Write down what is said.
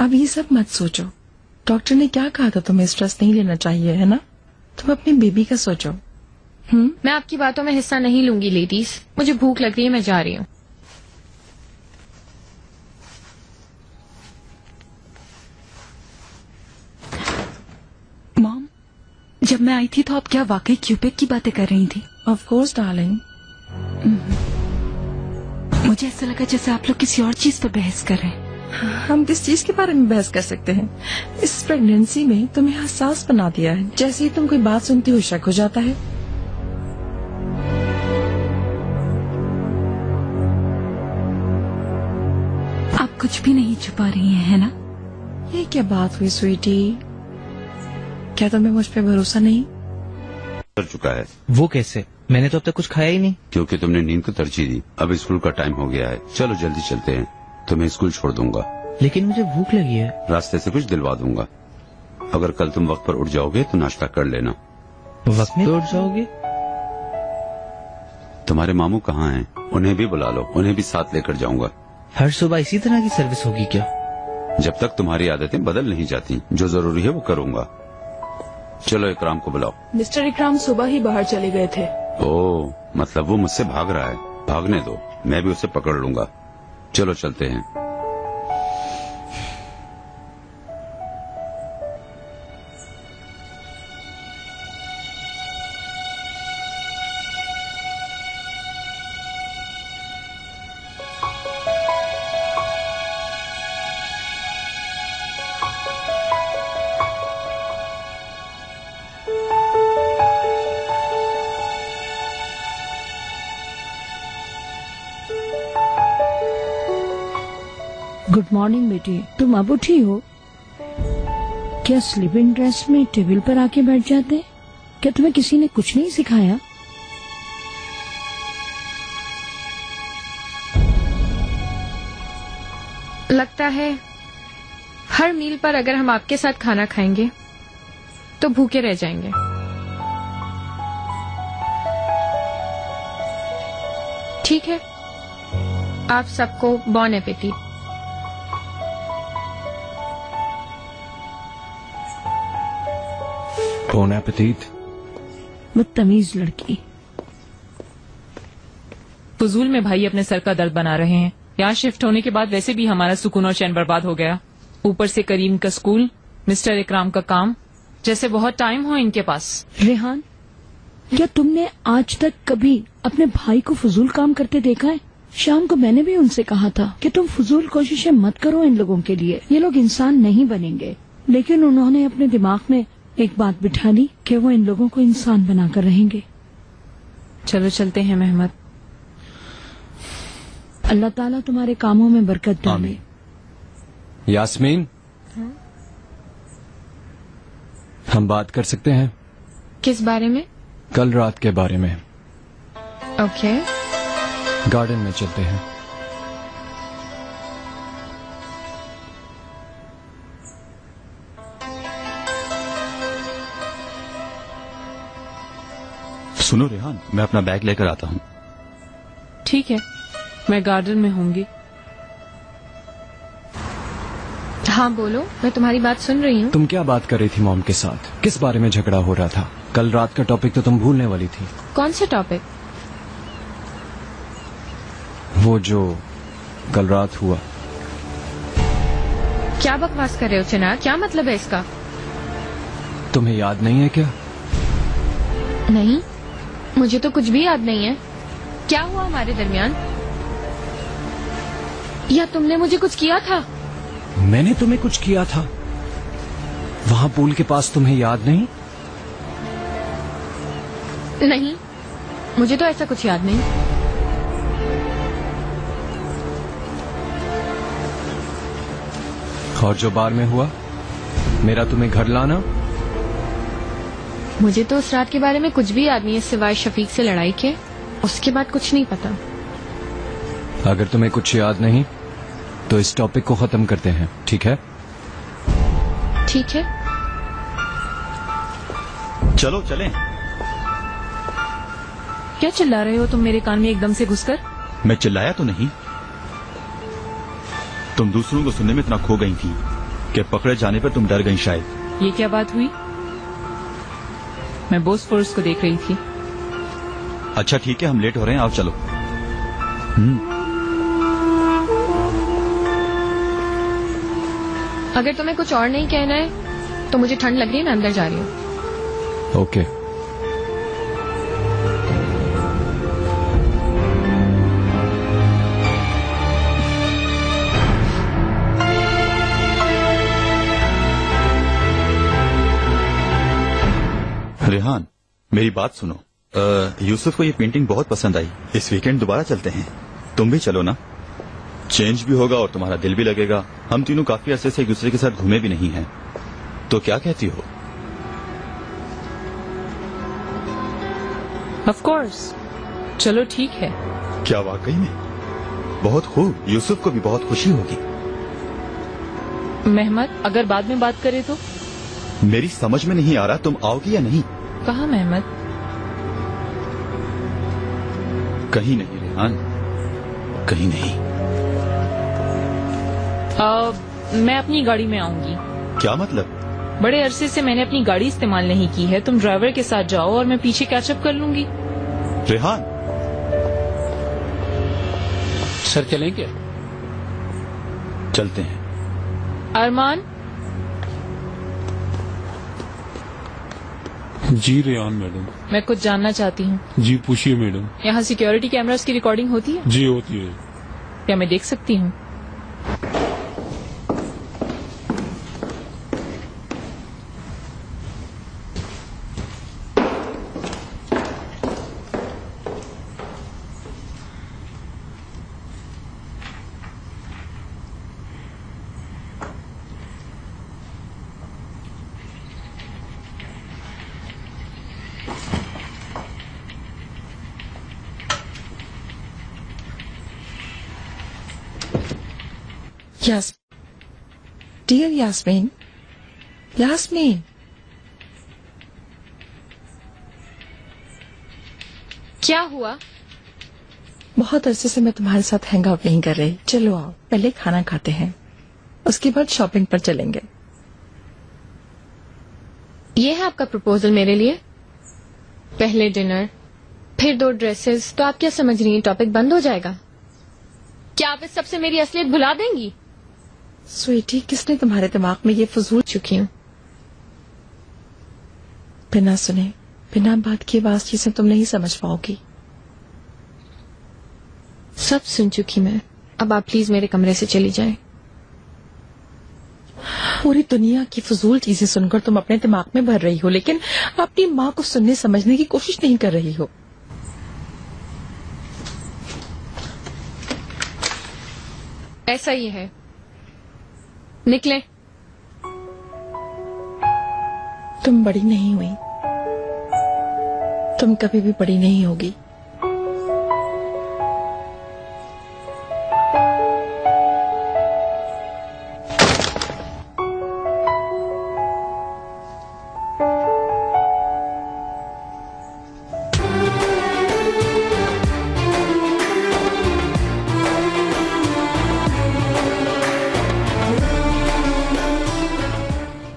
अब ये सब मत सोचो। डॉक्टर ने क्या कहा था, तुम्हें स्ट्रेस नहीं लेना चाहिए, है ना? तुम अपनी बेबी का सोचो। मैं आपकी बातों में हिस्सा नहीं लूंगी लेडीज। मुझे भूख लग रही है, मैं जा रही हूँ। मॉम, जब मैं आई थी तो आप क्या वाकई क्यूपिड की बातें कर रही थी? Of course darling. मुझे ऐसा लगा जैसे आप लोग किसी और चीज पर बहस कर रहे हैं। हम किस चीज के बारे में बहस कर सकते हैं? इस प्रेगनेंसी में तुम्हें हसास बना दिया है। जैसे ही तुम कोई बात सुनती हो शक हो जाता है। आप कुछ भी नहीं छुपा रही हैं, है ना? ये क्या बात हुई स्वीटी? क्या तुम्हें मुझ पे भरोसा नहीं? कर चुका है। वो कैसे? मैंने तो अब तक कुछ खाया ही नहीं। क्योंकि तुमने नींद को तरजीह दी। अब स्कूल का टाइम हो गया है। चलो जल्दी चलते हैं। तुम्हें स्कूल छोड़ दूंगा। लेकिन मुझे भूख लगी है। रास्ते से कुछ दिलवा दूंगा। अगर कल तुम वक्त पर उठ जाओगे तो नाश्ता कर लेना। वक्त में उठ जाओगे? तुम्हारे मामू कहाँ हैं? उन्हें भी बुला लो। उन्हें भी साथ लेकर जाऊंगा। हर सुबह इसी तरह की सर्विस होगी क्या? जब तक तुम्हारी आदतें बदल नहीं जाती। जो जरूरी है वो करूंगा। चलो इकराम को बुलाओ। मिस्टर इकराम सुबह ही बाहर चले गए थे। ओह, मतलब वो मुझसे भाग रहा है। भागने दो, मैं भी उसे पकड़ लूंगा। चलो चलते हैं। गुड मॉर्निंग बेटी, तुम अब उठी हो? क्या स्लीपिंग ड्रेस में टेबल पर आके बैठ जाते? क्या तुम्हें किसी ने कुछ नहीं सिखाया? लगता है हर मील पर अगर हम आपके साथ खाना खाएंगे तो भूखे रह जाएंगे। ठीक है, आप सबको बॉन एपेटीट। बॉन एपेटीट। बदतमीज लड़की। फजूल में भाई अपने सर का दर्द बना रहे हैं। यहाँ शिफ्ट होने के बाद वैसे भी हमारा सुकून और चैन बर्बाद हो गया। ऊपर से करीम का स्कूल, मिस्टर इकराम का काम, जैसे बहुत टाइम हो इनके पास। रेहान, क्या तुमने आज तक कभी अपने भाई को फजूल काम करते देखा है? शाम को मैंने भी उनसे कहा था कि तुम फजूल कोशिशें मत करो इन लोगों के लिए। ये लोग इंसान नहीं बनेंगे। लेकिन उन्होंने अपने दिमाग में एक बात बिठा ली कि वो इन लोगों को इंसान बनाकर रहेंगे। चलो चलते हैं मेहमद। अल्लाह ताला तुम्हारे कामों में बरकत डाले। यास्मीन, हम बात कर सकते हैं? किस बारे में? कल रात के बारे में। ओके। गार्डन में चलते हैं। सुनो रेहान, मैं अपना बैग लेकर आता हूँ। ठीक है, मैं गार्डन में होंगी। हाँ बोलो, मैं तुम्हारी बात सुन रही हूँ। तुम क्या बात कर रही थी मॉम के साथ? किस बारे में झगड़ा हो रहा था? कल रात का टॉपिक तो तुम भूलने वाली थी। कौन सा टॉपिक? वो जो कल रात हुआ। क्या बकवास कर रहे हो चिनार? क्या मतलब है इसका? तुम्हें याद नहीं है क्या? नहीं, मुझे तो कुछ भी याद नहीं है। क्या हुआ हमारे दरमियान? या तुमने मुझे कुछ किया था? मैंने तुम्हें कुछ किया था? वहाँ पूल के पास, तुम्हें याद नहीं? नहीं, मुझे तो ऐसा कुछ याद नहीं। और जो बार में हुआ, मेरा तुम्हें घर लाना? मुझे तो उस रात के बारे में कुछ भी याद नहीं है सिवाय शफीक से लड़ाई के। उसके बाद कुछ नहीं पता। अगर तुम्हें कुछ याद नहीं तो इस टॉपिक को खत्म करते हैं, ठीक है? ठीक है, चलो चलें। क्या चिल्ला रहे हो तुम मेरे कान में एकदम से घुसकर? मैं चिल्लाया तो नहीं। तुम दूसरों को सुनने में इतना खो गई थी कि पकड़े जाने पर तुम डर गई शायद। ये क्या बात हुई? मैं बोसफोर्स को देख रही थी। अच्छा ठीक है, हम लेट हो रहे हैं, आओ चलो। अगर तुम्हें कुछ और नहीं कहना है तो मुझे ठंड लग रही है, मैं अंदर जा रही हूँ। ओके। रेहान, मेरी बात सुनो। यूसुफ को ये पेंटिंग बहुत पसंद आई। इस वीकेंड दोबारा चलते हैं, तुम भी चलो ना। चेंज भी होगा और तुम्हारा दिल भी लगेगा। हम तीनों काफी अरसे से एक दूसरे के साथ घूमे भी नहीं हैं, तो क्या कहती हो? ऑफ कोर्स, चलो ठीक है। क्या वाकई में? बहुत खूब, यूसुफ को भी बहुत खुशी होगी। मेहमत, अगर बाद में बात करें तो? मेरी समझ में नहीं आ रहा, तुम आओगी या नहीं? कहा मेहमत? कहीं नहीं रेहान, कहीं नहीं। मैं अपनी गाड़ी में आऊंगी। क्या मतलब? बड़े अरसे से मैंने अपनी गाड़ी इस्तेमाल नहीं की है। तुम ड्राइवर के साथ जाओ और मैं पीछे कैचअप कर लूंगी। रेहान, सर चलेंगे? चलते हैं। अरमान, जी रेहान मैडम। मैं कुछ जानना चाहती हूँ। जी पूछिए मैडम। यहाँ सिक्योरिटी कैमरास की रिकॉर्डिंग होती है? जी होती है। क्या मैं देख सकती हूँ? Yes. Dear Yasmin. Yasmin. क्या हुआ? बहुत अरसे से मैं तुम्हारे साथ हैंग आउट नहीं कर रही। चलो आओ, पहले खाना खाते हैं, उसके बाद शॉपिंग पर चलेंगे। ये है आपका प्रपोजल मेरे लिए? पहले डिनर, फिर 2 ड्रेसेस। तो आप क्या समझ रही हैं, टॉपिक बंद हो जाएगा? क्या आप इस सबसे मेरी असलियत भुला देंगी? स्वीटी, किसने तुम्हारे दिमाग में ये फजूल चुकी हूँ। बिना सुने, बिना बात किए बात चीजें तुम नहीं समझ पाओगी। सब सुन चुकी मैं। अब आप प्लीज मेरे कमरे से चली जाएं। पूरी दुनिया की फजूल चीजें सुनकर तुम अपने दिमाग में भर रही हो, लेकिन अपनी माँ को सुनने समझने की कोशिश नहीं कर रही हो। ऐसा ही है। निकले। तुम बड़ी नहीं हुई, तुम कभी भी बड़ी नहीं होगी।